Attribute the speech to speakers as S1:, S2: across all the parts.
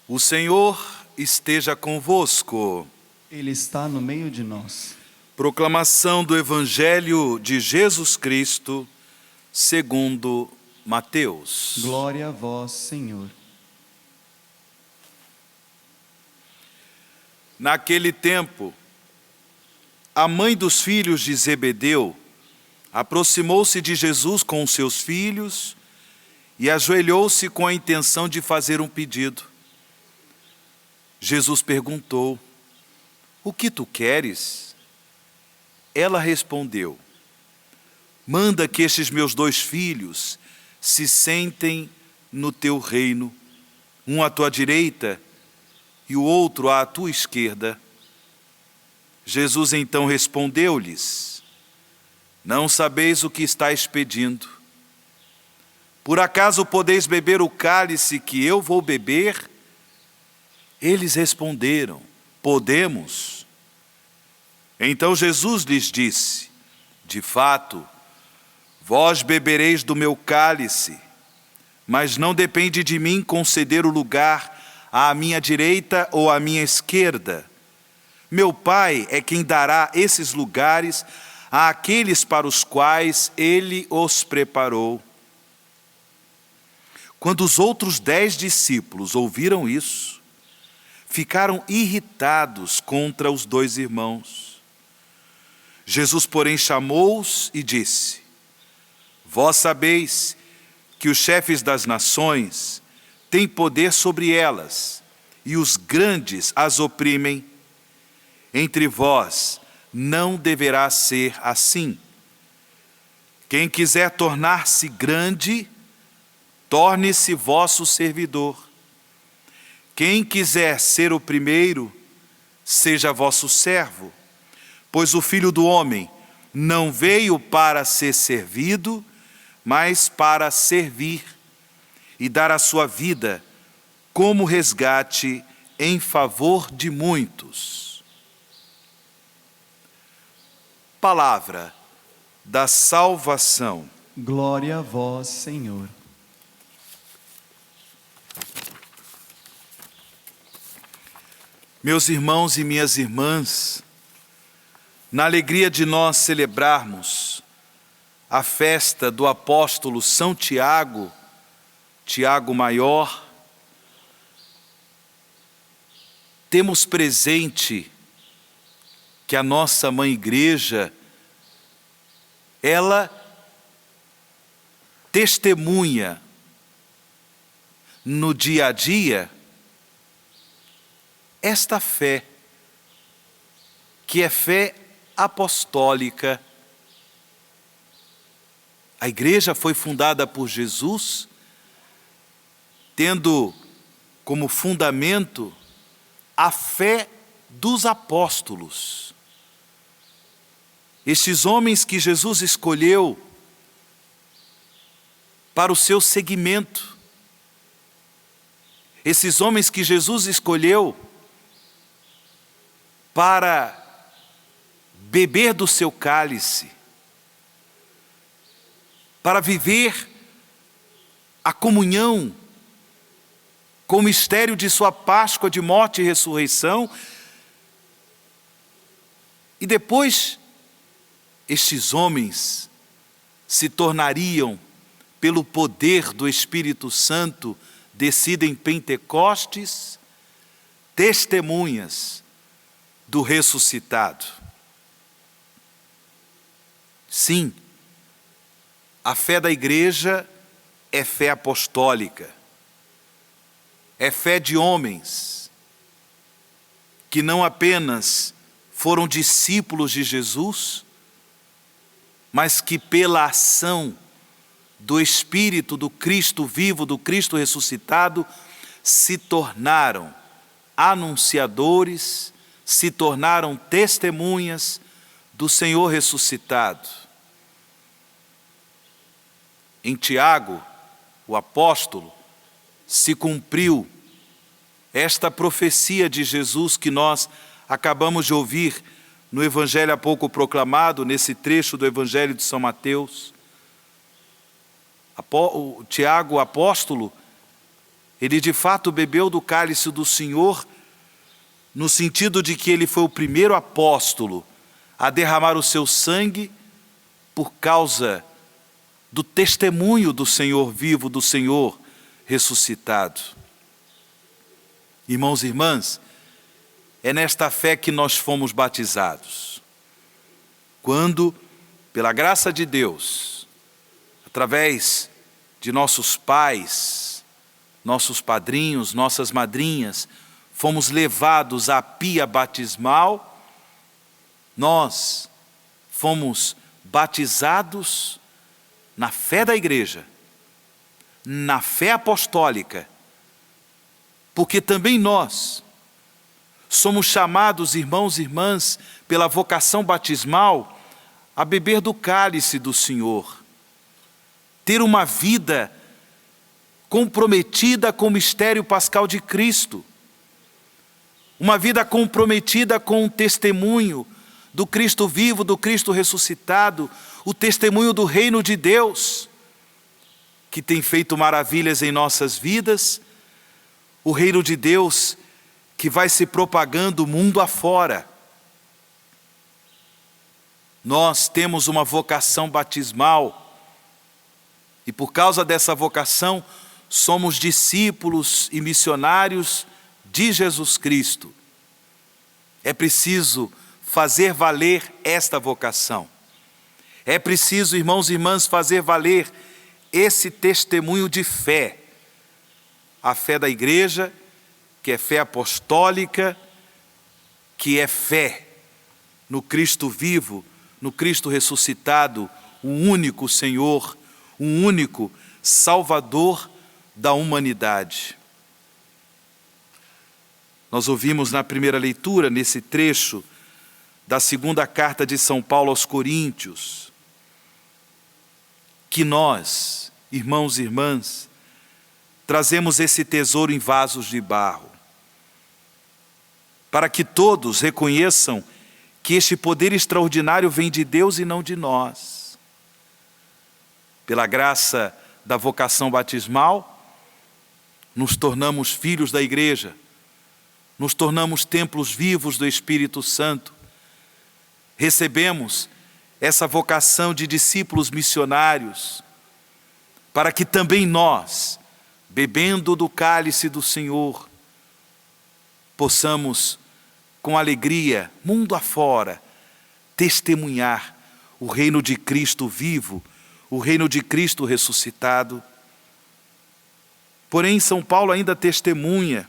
S1: O Senhor esteja convosco.
S2: Ele está no meio de nós.
S1: Proclamação do Evangelho de Jesus Cristo, segundo Mateus.
S2: Glória a vós, Senhor.
S1: Naquele tempo, a mãe dos filhos de Zebedeu aproximou-se de Jesus com os seus filhos e ajoelhou-se com a intenção de fazer um pedido. Jesus perguntou: "O que tu queres?" Ela respondeu: "Manda que estes meus 2 filhos se sentem no teu reino, um à tua direita e o outro à tua esquerda." Jesus então respondeu-lhes: "Não sabeis o que estáis pedindo. Por acaso podeis beber o cálice que eu vou beber?" Eles responderam: "Podemos." Então Jesus lhes disse: "De fato, vós bebereis do meu cálice, mas não depende de mim conceder o lugar à minha direita ou à minha esquerda. Meu Pai é quem dará esses lugares àqueles para os quais Ele os preparou." Quando os outros 10 discípulos ouviram isso, ficaram irritados contra os 2 irmãos. Jesus, porém, chamou-os e disse: "Vós sabeis que os chefes das nações têm poder sobre elas, e os grandes as oprimem. Entre vós não deverá ser assim. Quem quiser tornar-se grande, torne-se vosso servidor. Quem quiser ser o primeiro, seja vosso servo. Pois o Filho do Homem não veio para ser servido, mas para servir e dar a sua vida como resgate em favor de muitos." Palavra da salvação.
S2: Glória a vós, Senhor.
S1: Meus irmãos e minhas irmãs, na alegria de nós celebrarmos a festa do apóstolo São Tiago, Tiago Maior, temos presente que a nossa Mãe Igreja, ela testemunha no dia a dia esta fé, que é fé apostólica. A igreja foi fundada por Jesus, tendo como fundamento a fé dos apóstolos. Estes homens que Jesus escolheu para o seu seguimento, esses homens que Jesus escolheu para beber do seu cálice, para viver a comunhão com o mistério de sua Páscoa de morte e ressurreição. E depois, estes homens se tornariam, pelo poder do Espírito Santo descido em Pentecostes, testemunhas do ressuscitado. Sim, a fé da igreja é fé apostólica, é fé de homens que não apenas foram discípulos de Jesus, mas que pela ação do Espírito do Cristo vivo, do Cristo ressuscitado, se tornaram anunciadores, se tornaram testemunhas do Senhor ressuscitado. Em Tiago, o apóstolo, se cumpriu esta profecia de Jesus que nós acabamos de ouvir no Evangelho há pouco proclamado, nesse trecho do Evangelho de São Mateus. O Tiago, o apóstolo, Ele de fato bebeu do cálice do Senhor, no sentido de que ele foi o primeiro apóstolo a derramar o seu sangue por causa do testemunho do Senhor vivo, do Senhor ressuscitado. Irmãos e irmãs, é nesta fé que nós fomos batizados. Quando, pela graça de Deus, através de nossos pais, nossos padrinhos, nossas madrinhas, fomos levados à pia batismal, nós fomos batizados na fé da igreja, na fé apostólica, porque também nós somos chamados, irmãos e irmãs, pela vocação batismal, a beber do cálice do Senhor, ter uma vida comprometida com o mistério pascal de Cristo, uma vida comprometida com o testemunho do Cristo vivo, do Cristo ressuscitado, o testemunho do reino de Deus, que tem feito maravilhas em nossas vidas, o reino de Deus que vai se propagando mundo afora. Nós temos uma vocação batismal e por causa dessa vocação somos discípulos e missionários de Jesus Cristo. É preciso fazer valer esta vocação. É preciso, irmãos e irmãs, fazer valer esse testemunho de fé. A fé da igreja, que é fé apostólica, que é fé no Cristo vivo, no Cristo ressuscitado, o único Senhor, o único Salvador da humanidade. Nós ouvimos na primeira leitura, nesse trecho da segunda carta de São Paulo aos Coríntios, que nós, irmãos e irmãs, trazemos esse tesouro em vasos de barro, para que todos reconheçam que este poder extraordinário vem de Deus e não de nós. Pela graça da vocação batismal, nos tornamos filhos da igreja, nos tornamos templos vivos do Espírito Santo, recebemos essa vocação de discípulos missionários, para que também nós, bebendo do cálice do Senhor, possamos, com alegria, mundo afora, testemunhar o reino de Cristo vivo, o reino de Cristo ressuscitado. Porém, São Paulo ainda testemunha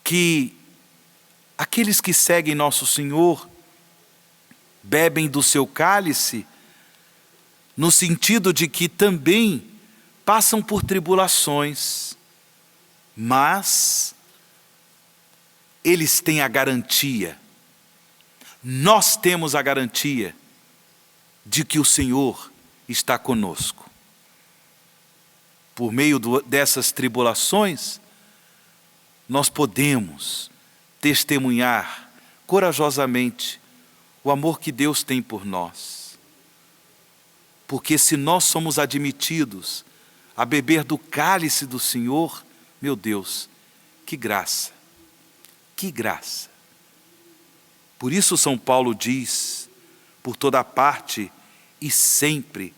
S1: que aqueles que seguem nosso Senhor bebem do seu cálice, no sentido de que também passam por tribulações, mas eles têm a garantia, nós temos a garantia de que o Senhor está conosco. Por meio dessas tribulações, nós podemos testemunhar corajosamente o amor que Deus tem por nós. Porque se nós somos admitidos a beber do cálice do Senhor, meu Deus, que graça, que graça. Por isso São Paulo diz, por toda parte e sempre,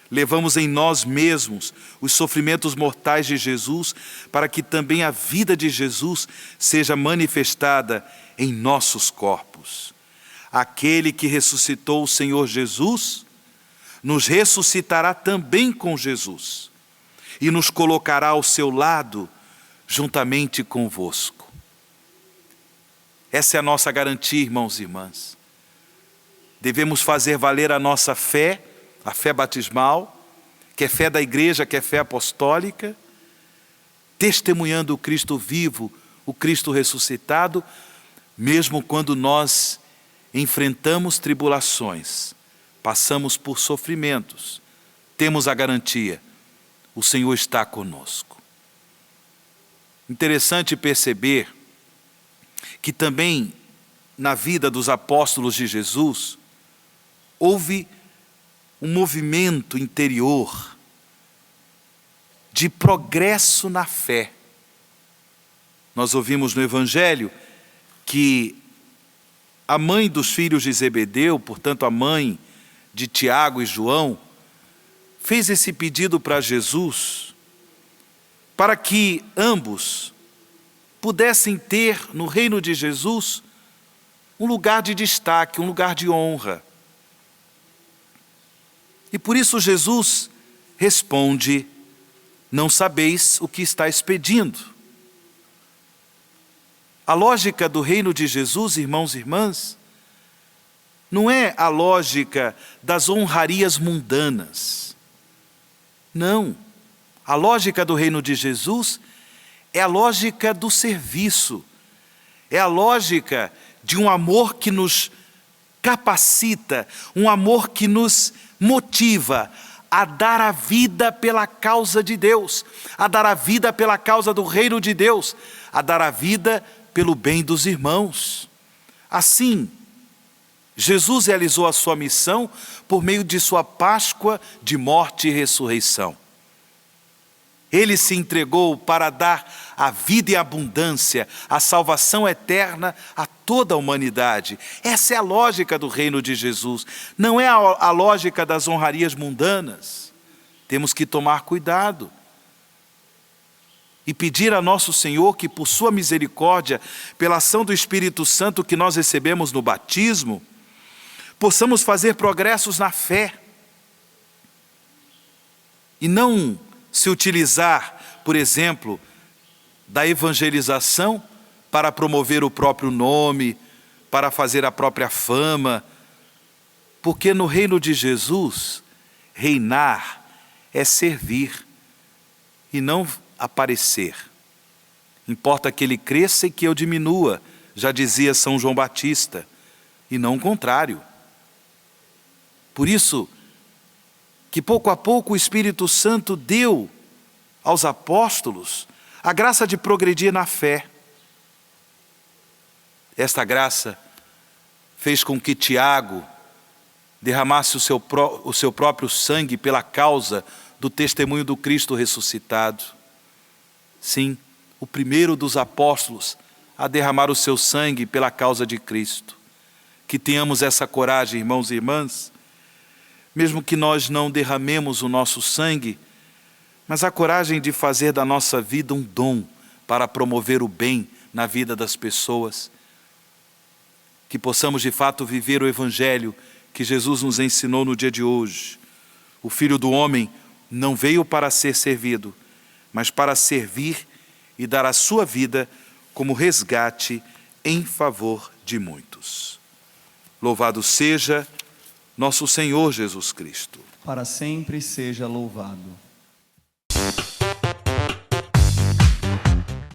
S1: levamos em nós mesmos os sofrimentos mortais de Jesus, para que também a vida de Jesus seja manifestada em nossos corpos. Aquele que ressuscitou o Senhor Jesus, nos ressuscitará também com Jesus e nos colocará ao seu lado, juntamente convosco. Essa é a nossa garantia, irmãos e irmãs. Devemos fazer valer a nossa fé, a fé batismal, que é fé da igreja, que é fé apostólica, testemunhando o Cristo vivo, o Cristo ressuscitado, mesmo quando nós enfrentamos tribulações, passamos por sofrimentos, temos a garantia, o Senhor está conosco. Interessante perceber que também na vida dos apóstolos de Jesus, houve um movimento interior de progresso na fé. Nós ouvimos no Evangelho que a mãe dos filhos de Zebedeu, portanto a mãe de Tiago e João, fez esse pedido para Jesus, para que ambos pudessem ter no reino de Jesus um lugar de destaque, um lugar de honra. E por isso Jesus responde: não sabeis o que estáis pedindo. A lógica do reino de Jesus, irmãos e irmãs, não é a lógica das honrarias mundanas. Não. A lógica do reino de Jesus é a lógica do serviço. É a lógica de um amor que nos capacita, um amor que nos motiva a dar a vida pela causa de Deus, a dar a vida pela causa do reino de Deus, a dar a vida pelo bem dos irmãos. Assim, Jesus realizou a sua missão por meio de sua Páscoa de morte e ressurreição. Ele se entregou para dar a vida em abundância, a salvação eterna a toda a humanidade. Essa é a lógica do reino de Jesus. Não é a lógica das honrarias mundanas. Temos que tomar cuidado e pedir a nosso Senhor que, por sua misericórdia, pela ação do Espírito Santo que nós recebemos no batismo, possamos fazer progressos na fé e não se utilizar, por exemplo, da evangelização para promover o próprio nome, para fazer a própria fama, porque no reino de Jesus, reinar é servir e não aparecer. Importa que ele cresça e que eu diminua, já dizia São João Batista, e não o contrário. Por isso, que pouco a pouco o Espírito Santo deu aos apóstolos a graça de progredir na fé. Esta graça fez com que Tiago derramasse o seu próprio sangue pela causa do testemunho do Cristo ressuscitado. Sim, o primeiro dos apóstolos a derramar o seu sangue pela causa de Cristo. Que tenhamos essa coragem, irmãos e irmãs, mesmo que nós não derramemos o nosso sangue, mas a coragem de fazer da nossa vida um dom para promover o bem na vida das pessoas. Que possamos de fato viver o Evangelho que Jesus nos ensinou no dia de hoje. O Filho do Homem não veio para ser servido, mas para servir e dar a sua vida como resgate em favor de muitos. Louvado seja nosso Senhor Jesus Cristo.
S2: Para sempre seja louvado.